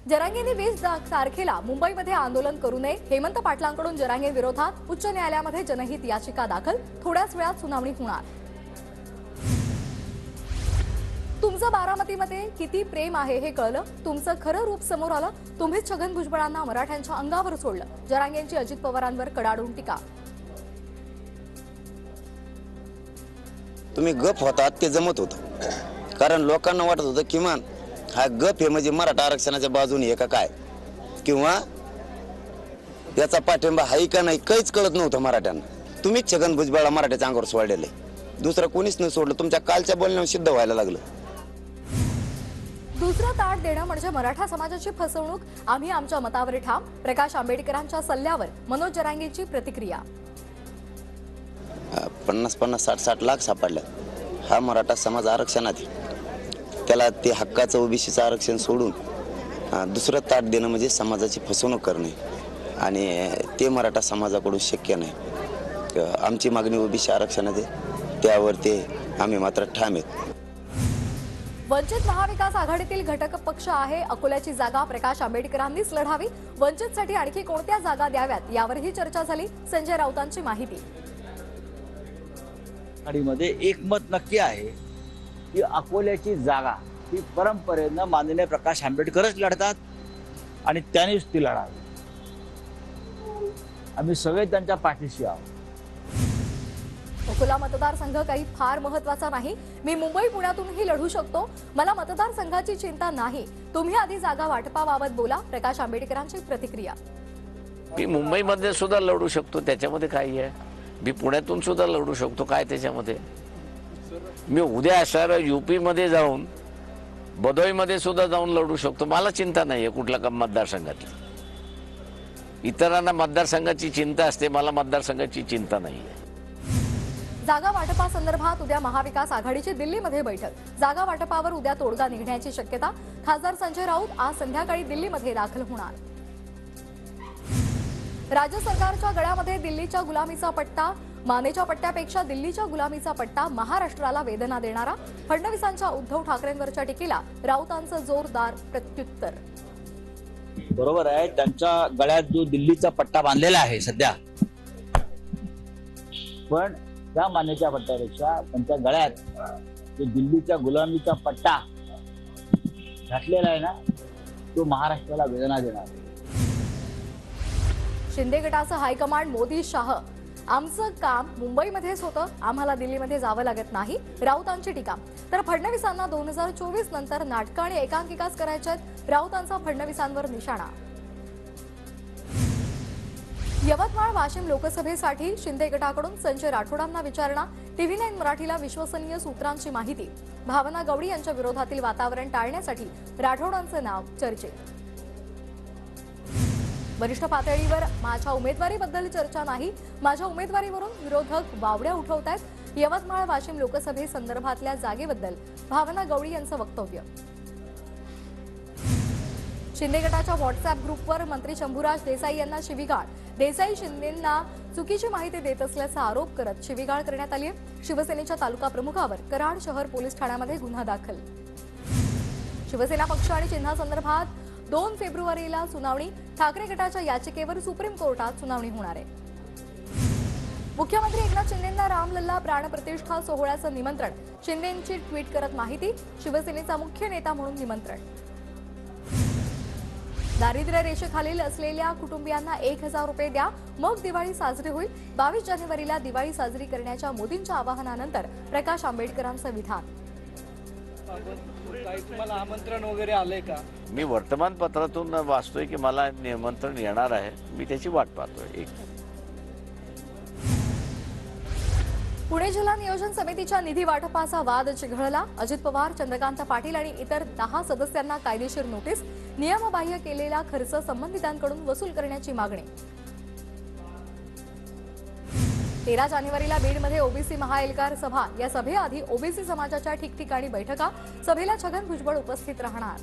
जरांगेंनी 20 तारखेला मुंबईमध्ये आंदोलन करू नये, हेमंत पाटलांकडून जरांगे विरोधात उच्च न्यायालयामध्ये जनहित याचिका दाखल, थोड्याच वेळात सुनावणी होणार। तुमचं बारामतीमध्ये किती प्रेम आहे हे कळलं, तुमचं खरं रूप समोर आलं, तुम्हीच छगन भुजबळांना मराठ्यांच्या अंगावर सोडलं, जरांगेंची अजित पवारांवर कडाडून टीका। तुम्ही गप होतात ते जमत होतं, कारण लोकांना वाटत होतं किमान हा गप हे म्हणजे मराठा आरक्षणाच्या बाजूने आहे का काय, किंवा याचा पाठिंबा आहे का नाही काहीच कळत नव्हतं मराठ्यांना। तुम्हीच छगन भुजबळला मराठ्याच्या अंगावर सोडलेलं आहे, दुसरं कोणीच न सोडलं, तुमच्या कालच्या बोलण्यावर सिद्ध व्हायला लागलं। दुसरं ताट देणं म्हणजे मराठा समाजाची फसवणूक, आम्ही आमच्या मतावर ठाम, प्रकाश आंबेडकरांच्या सल्ल्यावर मनोज जरांगेंची प्रतिक्रिया। 50-50, 60-60 लाख सापडल्या, हा मराठा समाज आरक्षणात आहे, त्याला ते हक्काचं ओबीसीचं आरक्षण सोडून दुसरं ताट देणं म्हणजे समाजाची फसवणूक करणे, आणि ते मराठा समाजाकडून शक्य नाही। आमची मागणी ओबीसी आरक्षणात आहे, त्यावर ते आम्ही मात्र ठाम आहेत। वंचित महाविकास आघाडीतील घटक पक्ष आहे, अकोल्याची जागा प्रकाश आंबेडकरांनीच लढावी, वंचितसाठी आणखी कोणत्या जागा द्याव्यात यावरही चर्चा झाली, संजय राऊतांची माहिती। आघाडीमध्ये एकमत नक्की आहे की अकोल्याची जागा ही परंपरेनं माननीय प्रकाश आंबेडकरच लढतात आणि त्यांनीच ती लढावी। आम्ही सगळे त्यांच्या पाठीशी आहोत। अकोला मतदारसंघ काही फार महत्वाचा नाही, मी मुंबई पुण्यातूनही लढू शकतो, मला मतदारसंघाची चिंता नाही, तुम्ही आधी जागा वाटपाबाबत बोला, प्रकाश आंबेडकरांची प्रतिक्रिया। मी मुंबईमध्ये सुद्धा लढू शकतो, त्याच्यामध्ये काय आहे, मी पुण्यातून सुद्धा लढू शकतो, काय त्याच्यामध्ये। मी उद्या असणार यूपी मध्ये जाऊन बदोईमध्ये सुद्धा जाऊन लढू शकतो, मला चिंता नाहीये कुठल्या मतदारसंघातली। इतरांना मतदारसंघाची चिंता असते, मला मतदारसंघाची चिंता नाहीये। जागा वाटपासंदर्भात उद्या महाविकास आघाडीची दिल्लीमध्ये बैठक, जागा वाटपावर उद्या तोडगा निघण्याची शक्यता, खासदार संजय राऊत आज संध्याकाळी दिल्लीमध्ये दाखल होणार। राज्य सरकारच्या गळ्यामध्ये दिल्लीच्या गुलामीचा पट्टा, मानेच्या पट्ट्यापेक्षा दिल्लीच्या गुलामीचा पट्टा महाराष्ट्राला वेदना देणारा, फडणवीसांच्या उद्धव ठाकरेंवरच्या टीकेला राऊतांचं जोरदार प्रत्युत्तर। बरोबर आहे, त्यांच्या गळ्यात जो दिल्लीचा पट्टा बांधलेला आहे सध्या, पण त्या मानेच्या पट्ट्यापेक्षा त्यांच्या गळ्यात जो दिल्लीच्या गुलामीचा पट्टा घातलेला आहे ना, तो महाराष्ट्राला वेदना देणार। शिंदे गटाचं हायकमांड मोदी शाह, आमचं काम मुंबईमध्येच होतं, आम्हाला दिल्लीमध्ये जावं लागत नाही, राऊतांची टीका। तर फडणवीसांना 2024 नंतर नाटकं आणि एकांकिकाच करायच्यात, राऊतांचा फडणवीसांवर निशाणा। यवतमाळ वाशिम लोकसभेसाठी शिंदे गटाकडून संजय राठोडांना विचारणा, TV9 मराठीला विश्वसनीय सूत्रांची माहिती, भावना गवळी यांच्या विरोधातील वातावरण टाळण्यासाठी राठोडांचं नाव चर्चेत। वरिष्ठ पातळीवर माझ्या उमेदवारीबद्दल चर्चा नाही, माझ्या उमेदवारीवरून विरोधक वावड्या उठवतायत, यवतमाळ वाशिम लोकसभेसंदर्भातल्या जागेबद्दल भावना गवळी यांचं वक्तव्य। शिंदे गटाच्या व्हॉट्सअप ग्रुपवर मंत्री शंभूराज देसाई यांना शिवीगाळ, देसाई शिंदेंना चुकीची माहिती देत असल्याचा आरोप करत शिवीगाळ करण्यात आली आहे। शिवसेनेच्या तालुका प्रमुखावर कराड शहर पोलीस ठाण्यामध्ये गुन्हा दाखल। शिवसेना पक्ष आणि चिन्हासंदर्भात 2 फेब्रुवारीला सुनावणी, ठाकरे गटाच्या याचिकेवर सुप्रीम कोर्टात सुनावणी होणार आहे। मुख्यमंत्री एकनाथ शिंदेंना रामलल्ला प्राणप्रतिष्ठा सोहळ्याचं निमंत्रण, शिंदेंची ट्विट करत माहिती, शिवसेनेचा मुख्य नेता म्हणून निमंत्रण। दारिद्र्य रेषेखालील असलेल्या कुटुंबियांना 1000 रुपये द्या, मग दिवाळी साजरी होईल, 22 जानेवारीला दिवाळी साजरी करण्याच्या मोदींच्या आवाहनानंतर प्रकाश आंबेडकरांचं विधान। तुम्हाला आमंत्रण वगैरे आले का? मी वर्तमानपत्रातून वाचतोय की मला निमंत्रण येणार आहे, मी त्याची वाट पाहतोय। पुणे जिल्हा नियोजन समितीच्या निधी वाटपाचा वाद चिघळला, अजित पवार, चंद्रकांत पाटील आणि इतर 10 सदस्यांना कायदेशीर नोटीस, नियमबाह्य केलेला खर्च संबंधितांकडून वसूल करण्याची मागणी। 13 जानेवारीला बीडमध्ये ओबीसी महाएल्गार सभा, या सभेआधी ओबीसी समाजाच्या ठिकठिकाणी बैठका, सभेला छगन भुजबळ उपस्थित राहणार।